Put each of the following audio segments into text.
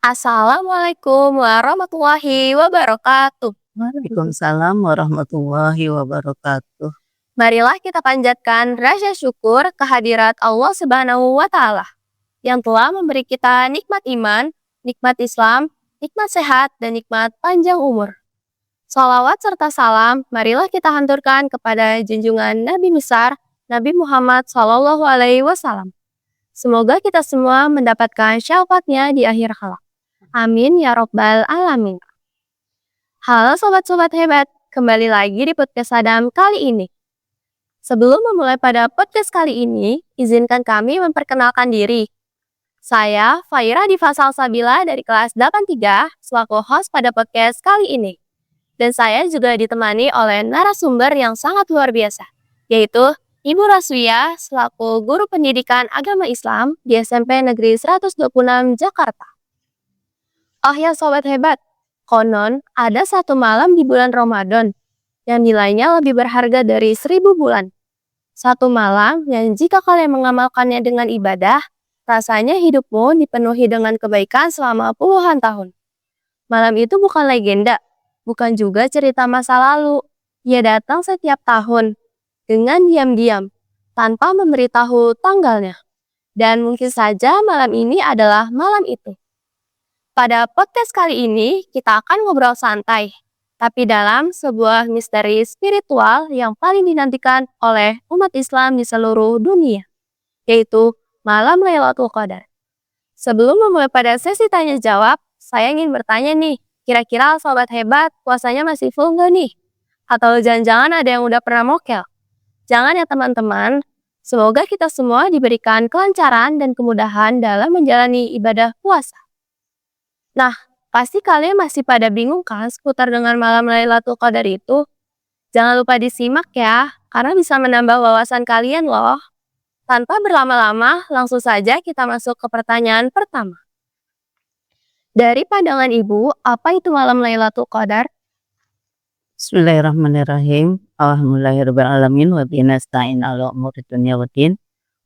Assalamualaikum warahmatullahi wabarakatuh. Waalaikumsalam warahmatullahi wabarakatuh. Marilah kita panjatkan rasa syukur kehadirat Allah Subhanahu wa Ta'ala yang telah memberi kita nikmat iman, nikmat Islam, nikmat sehat, dan nikmat panjang umur. Salawat serta salam, marilah kita hanturkan kepada junjungan Nabi besar, Nabi Muhammad Sallallahu Alaihi Wasallam. Semoga kita semua mendapatkan syafaatnya di akhir kelak. Amin ya Robbal Alamin. Halo sobat-sobat hebat, kembali lagi di podcast Adam kali ini. Sebelum memulai pada podcast kali ini, izinkan kami memperkenalkan diri. Saya Faira Diva Salsabila dari kelas 83, selaku host pada podcast kali ini. Dan saya juga ditemani oleh narasumber yang sangat luar biasa, yaitu Ibu Raswia selaku guru pendidikan agama Islam di SMP Negeri 126 Jakarta. Oh ya sobat hebat, konon ada satu malam di bulan Ramadan yang nilainya lebih berharga dari 1000 bulan. Satu malam yang jika kalian mengamalkannya dengan ibadah, rasanya hidupmu dipenuhi dengan kebaikan selama puluhan tahun. Malam itu bukan legenda, bukan juga cerita masa lalu. Ia datang setiap tahun, dengan diam-diam, tanpa memberitahu tanggalnya. Dan mungkin saja malam ini adalah malam itu. Pada podcast kali ini, kita akan ngobrol santai, tapi dalam sebuah misteri spiritual yang paling dinantikan oleh umat Islam di seluruh dunia, yaitu Malam Lailatul Qadar. Sebelum memulai pada sesi tanya-jawab, saya ingin bertanya nih, kira-kira sobat hebat puasanya masih full nggak nih? Atau jangan-jangan ada yang udah pernah mokel? Jangan ya teman-teman, semoga kita semua diberikan kelancaran dan kemudahan dalam menjalani ibadah puasa. Nah, pasti kalian masih pada bingung kan seputar dengan malam Lailatul Qadar itu? Jangan lupa disimak ya, karena bisa menambah wawasan kalian loh. Tanpa berlama-lama, langsung saja kita masuk ke pertanyaan pertama. Dari pandangan Ibu, apa itu malam Lailatul Qadar? Bismillahirrahmanirrahim. Alhamdulillahirrahmanirrahim. Wa bihi nasta'in ala umuri dunya waddin.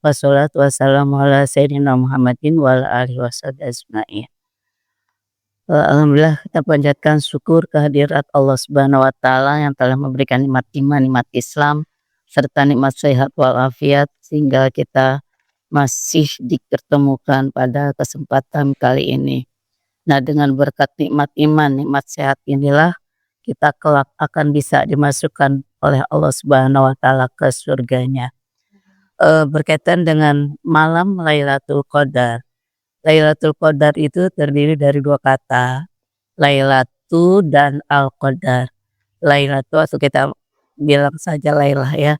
Wassalatu wassalamu ala sayyidina Muhammadin wa ala alihi washabihi ajma'in. Alhamdulillah kita panjatkan syukur kehadirat Allah Subhanahu wa Ta'ala yang telah memberikan nikmat iman, nikmat Islam, serta nikmat sehat walafiat sehingga kita masih dipertemukan pada kesempatan kali ini. Nah, dengan berkat nikmat iman, nikmat sehat inilah kita kelak akan bisa dimasukkan oleh Allah Subhanahu wa Ta'ala ke surganya. Berkaitan dengan malam Lailatul Qadar. Lailatul Qadar itu terdiri dari dua kata, Lailatu dan Al-Qadar. Lailatu atau kita bilang saja Lailah ya,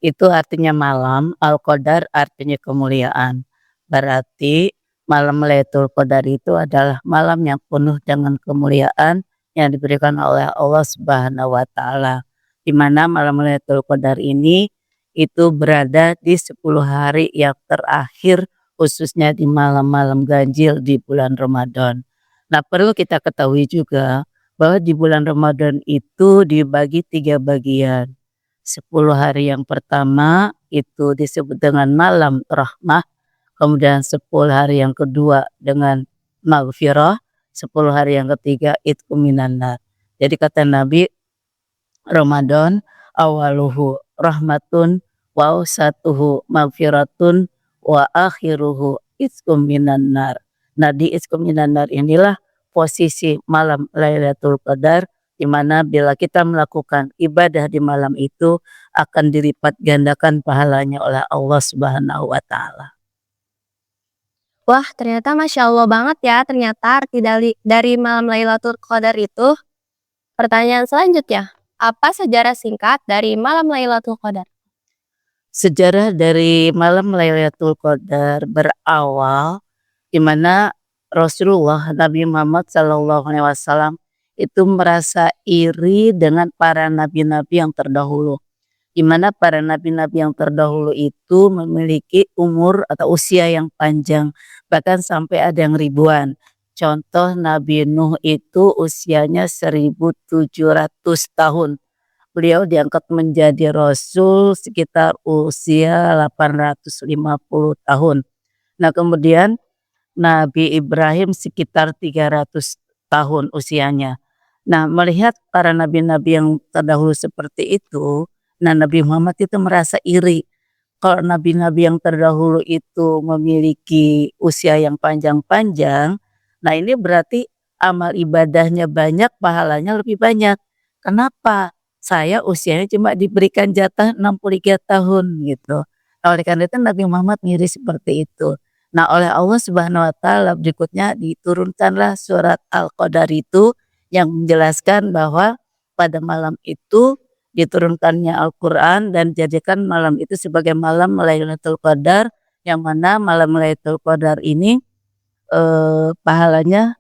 itu artinya malam, Al-Qadar artinya kemuliaan. Berarti malam Lailatul Qadar itu adalah malam yang penuh dengan kemuliaan yang diberikan oleh Allah Subhanahu wa Ta'ala. Di mana malam Lailatul Qadar ini itu berada di 10 hari yang terakhir, khususnya di malam-malam ganjil di bulan Ramadan. Nah, perlu kita ketahui juga bahwa di bulan Ramadan itu dibagi 3 bagian. 10 hari yang pertama itu disebut dengan malam rahmah, kemudian 10 hari yang kedua dengan maghfirah, 10 hari yang ketiga itqu minan nar. Jadi kata Nabi, Ramadan awaluhu rahmatun wa awsatuhu maghfiratun wa akhiruhu itqum minan nar. Nah, di itqum minan nar inilah posisi malam Lailatul Qadar, di mana bila kita melakukan ibadah di malam itu akan dilipat gandakan pahalanya oleh Allah Subhanahu wa Ta'ala. Wah, ternyata Masya Allah banget ya, ternyata arti dari malam Lailatul Qadar itu. Pertanyaan selanjutnya, apa sejarah singkat dari malam Lailatul Qadar? Sejarah dari malam Lailatul Qadar berawal di mana Rasulullah Nabi Muhammad SAW itu merasa iri dengan para nabi-nabi yang terdahulu. Di mana para nabi-nabi yang terdahulu itu memiliki umur atau usia yang panjang, bahkan sampai ada yang ribuan. Contoh Nabi Nuh itu usianya 1700 tahun. Beliau diangkat menjadi Rasul sekitar usia 850 tahun. Nah, kemudian Nabi Ibrahim sekitar 300 tahun usianya. Nah, melihat para nabi-nabi yang terdahulu seperti itu, nah Nabi Muhammad itu merasa iri. Kalau nabi-nabi yang terdahulu itu memiliki usia yang panjang-panjang, nah ini berarti amal ibadahnya banyak, pahalanya lebih banyak. Kenapa? Saya usianya cuma diberikan jatah 63 tahun gitu. Nah, oleh karena itu Nabi Muhammad ngiri seperti itu. Nah, oleh Allah Subhanahu wa taala berikutnya diturunkanlah surat Al-Qadar itu yang menjelaskan bahwa pada malam itu diturunkannya Al-Quran dan jadikan malam itu sebagai malam Lailatul Qadar, yang mana malam Lailatul Qadar ini pahalanya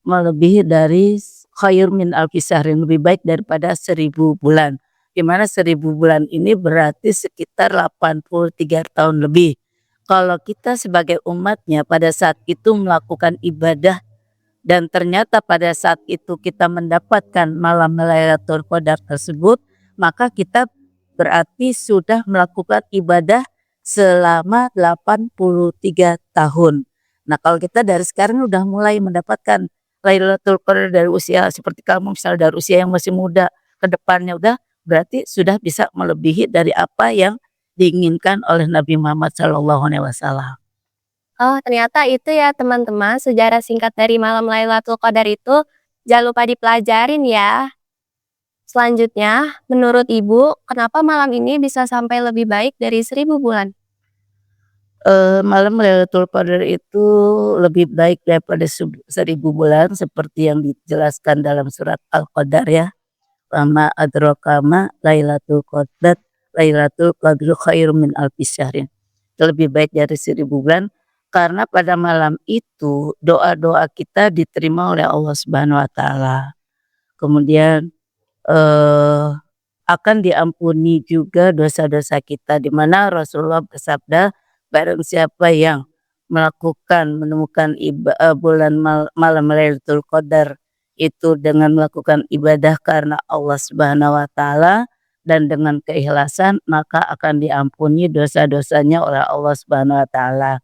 melebihi dari khair min alfi syahrin, lebih baik daripada 1000 bulan. Di mana 1000 bulan ini berarti sekitar 83 tahun lebih. Kalau kita sebagai umatnya pada saat itu melakukan ibadah dan ternyata pada saat itu kita mendapatkan malam Lailatul Qadar tersebut, maka kita berarti sudah melakukan ibadah selama 83 tahun. Nah, kalau kita dari sekarang udah mulai mendapatkan Lailatul Qadar dari usia seperti kamu misalnya dari usia yang masih muda ke depannya udah berarti sudah bisa melebihi dari apa yang diinginkan oleh Nabi Muhammad SAW. Oh, ternyata itu ya teman-teman, sejarah singkat dari malam Lailatul Qadar itu. Jangan lupa dipelajarin ya. Selanjutnya, menurut Ibu, kenapa malam ini bisa sampai lebih baik dari 1000 bulan? Malam Lailatul Qadar itu lebih baik daripada 1000 bulan seperti yang dijelaskan dalam surat Al-Qadar ya. Wa adraka ma Lailatul Qadar, Lailatul Qadru khairum min alfi syahrin. Itu lebih baik dari 1000 bulan karena pada malam itu doa-doa kita diterima oleh Allah Subhanahu wa taala. Kemudian eh, akan diampuni juga dosa-dosa kita, di mana Rasulullah bersabda, barang siapa yang menemukan bulan malam Lailatul Qadar itu dengan melakukan ibadah karena Allah Subhanahu wa taala dan dengan keikhlasan, maka akan diampuni dosa-dosanya oleh Allah Subhanahu wa taala.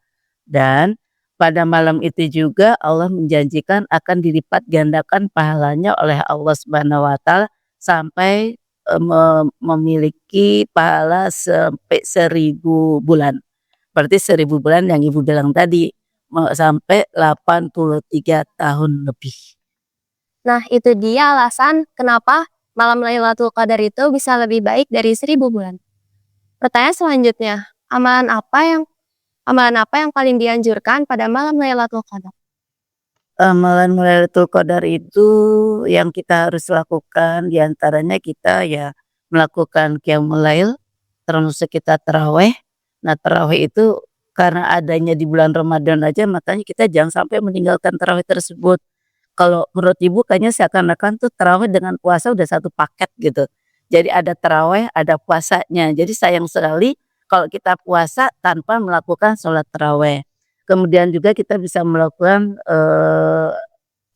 Dan pada malam itu juga Allah menjanjikan akan dilipat gandakan pahalanya oleh Allah Subhanahu wa taala sampai memiliki pahala sampai 1000 bulan. Berarti 1000 bulan yang Ibu bilang tadi sampai 83 tahun lebih. Nah, itu dia alasan kenapa malam Lailatul Qadar itu bisa lebih baik dari 1000 bulan. Pertanyaan selanjutnya, amalan apa yang paling dianjurkan pada malam Lailatul Qadar? Amalan Lailatul Qadar itu yang kita harus lakukan diantaranya kita ya melakukan qiyamul lail, termasuk kita taraweh. Nah, taraweh itu karena adanya di bulan Ramadan aja makanya kita jangan sampai meninggalkan taraweh tersebut. Kalau menurut Ibu kayaknya seakan-akan tuh taraweh dengan puasa udah satu paket gitu. Jadi ada taraweh, ada puasanya. Jadi sayang sekali kalau kita puasa tanpa melakukan sholat taraweh. Kemudian juga kita bisa melakukan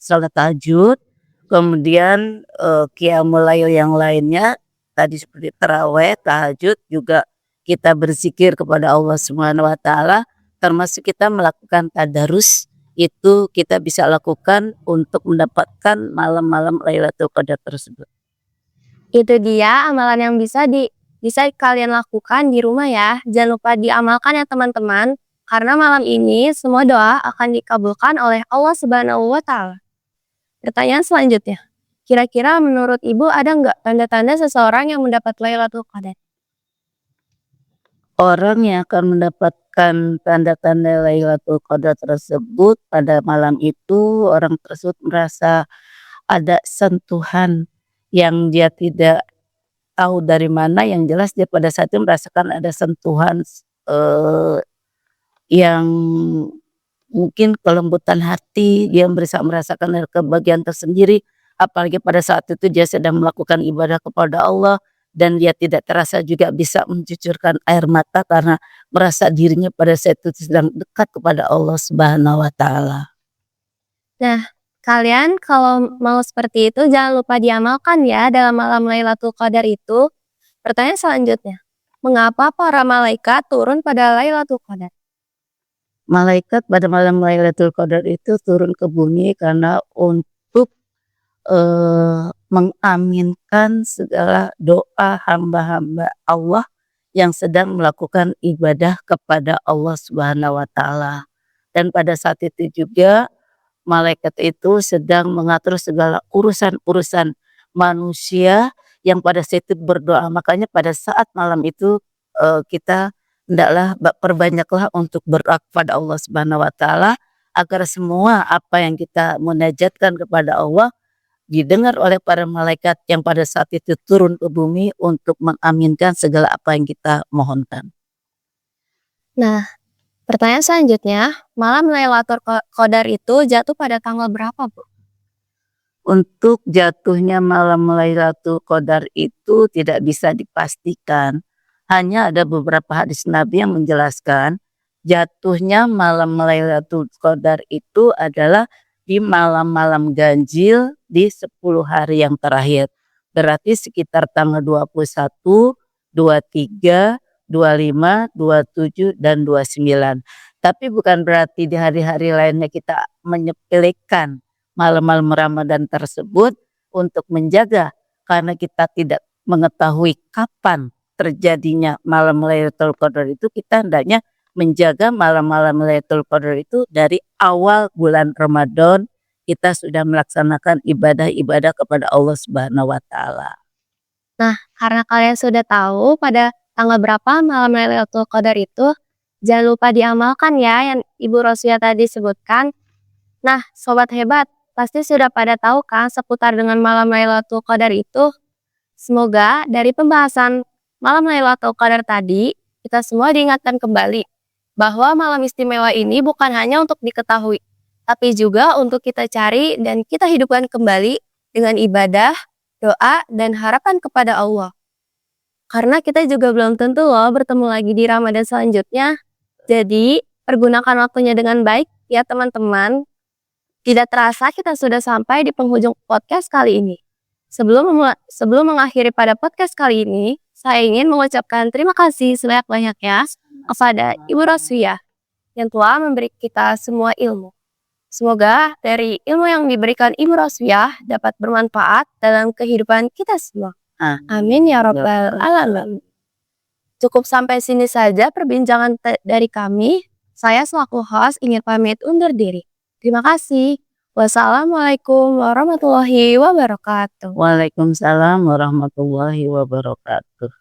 sholat tahajud, kemudian qiyamul lail yang lainnya tadi seperti taraweh, tahajud juga kita berzikir kepada Allah Subhanahu wa taala, termasuk kita melakukan tadarus itu kita bisa lakukan untuk mendapatkan malam-malam Lailatul Qadar tersebut. Itu dia amalan yang bisa kalian lakukan di rumah ya. Jangan lupa diamalkan ya teman-teman, karena malam ini semua doa akan dikabulkan oleh Allah Subhanahu wa taala. Pertanyaan selanjutnya, kira-kira menurut Ibu ada nggak tanda-tanda seseorang yang mendapat Lailatul Qadar? Orang yang akan mendapatkan tanda-tanda Lailatul Qadar tersebut pada malam itu, orang tersebut merasa ada sentuhan yang dia tidak tahu dari mana, yang jelas dia pada saat itu merasakan ada sentuhan yang mungkin kelembutan hati, dia bisa merasakan ada kebahagiaan tersendiri, apalagi pada saat itu dia sedang melakukan ibadah kepada Allah dan dia tidak terasa juga bisa mencucurkan air mata karena merasa dirinya pada saat itu sedang dekat kepada Allah Subhanahu wa taala. Nah, kalian kalau mau seperti itu jangan lupa diamalkan ya dalam malam Lailatul Qadar itu. Pertanyaan selanjutnya, mengapa para malaikat turun pada Lailatul Qadar? Malaikat pada malam Lailatul Qadar itu turun ke bumi karena untuk mengaminkan segala doa hamba-hamba Allah yang sedang melakukan ibadah kepada Allah Subhanahu wa taala. Dan pada saat itu juga malaikat itu sedang mengatur segala urusan-urusan manusia yang pada saat itu berdoa. Makanya pada saat malam itu kita hendaklah perbanyaklah untuk berdoa kepada Allah Subhanahu wa taala agar semua apa yang kita munajatkan kepada Allah didengar oleh para malaikat yang pada saat itu turun ke bumi untuk mengaminkan segala apa yang kita mohonkan. Nah, pertanyaan selanjutnya, malam Lailatul Qadar itu jatuh pada tanggal berapa, Bu? Untuk jatuhnya malam Lailatul Qadar itu tidak bisa dipastikan. Hanya ada beberapa hadis Nabi yang menjelaskan jatuhnya malam Lailatul Qadar itu adalah di malam-malam ganjil di 10 hari yang terakhir. Berarti sekitar tanggal 21, 23, 25, 27, dan 29. Tapi bukan berarti di hari-hari lainnya kita menyepelekan malam-malam Ramadan tersebut untuk menjaga, karena kita tidak mengetahui kapan terjadinya malam Lailatul Qadar itu, kita hendaknya menjaga malam-malam Lailatul Qadar itu dari awal bulan Ramadan kita sudah melaksanakan ibadah-ibadah kepada Allah Subhanahu wa taala. Nah, karena kalian sudah tahu pada tanggal berapa malam Lailatul Qadar itu, jangan lupa diamalkan ya yang Ibu Rosia tadi sebutkan. Nah, sobat hebat, pasti sudah pada tahu kan seputar dengan malam Lailatul Qadar itu? Semoga dari pembahasan malam Lailatul Qadar tadi, kita semua diingatkan kembali bahwa malam istimewa ini bukan hanya untuk diketahui, tapi juga untuk kita cari dan kita hidupkan kembali dengan ibadah, doa, dan harapan kepada Allah. Karena kita juga belum tentu loh bertemu lagi di Ramadan selanjutnya. Jadi, pergunakan waktunya dengan baik ya teman-teman. Tidak terasa kita sudah sampai di penghujung podcast kali ini. Sebelum mengakhiri pada podcast kali ini, saya ingin mengucapkan terima kasih sebanyak-banyaknya kepada Ibu Rosia yang telah memberi kita semua ilmu. Semoga dari ilmu yang diberikan Ibu Rosia dapat bermanfaat dalam kehidupan kita semua. Amin ya rabbal alamin. Cukup sampai sini saja perbincangan dari kami. Saya selaku host ingin pamit undur diri. Terima kasih. Wassalamualaikum warahmatullahi wabarakatuh. Waalaikumsalam warahmatullahi wabarakatuh.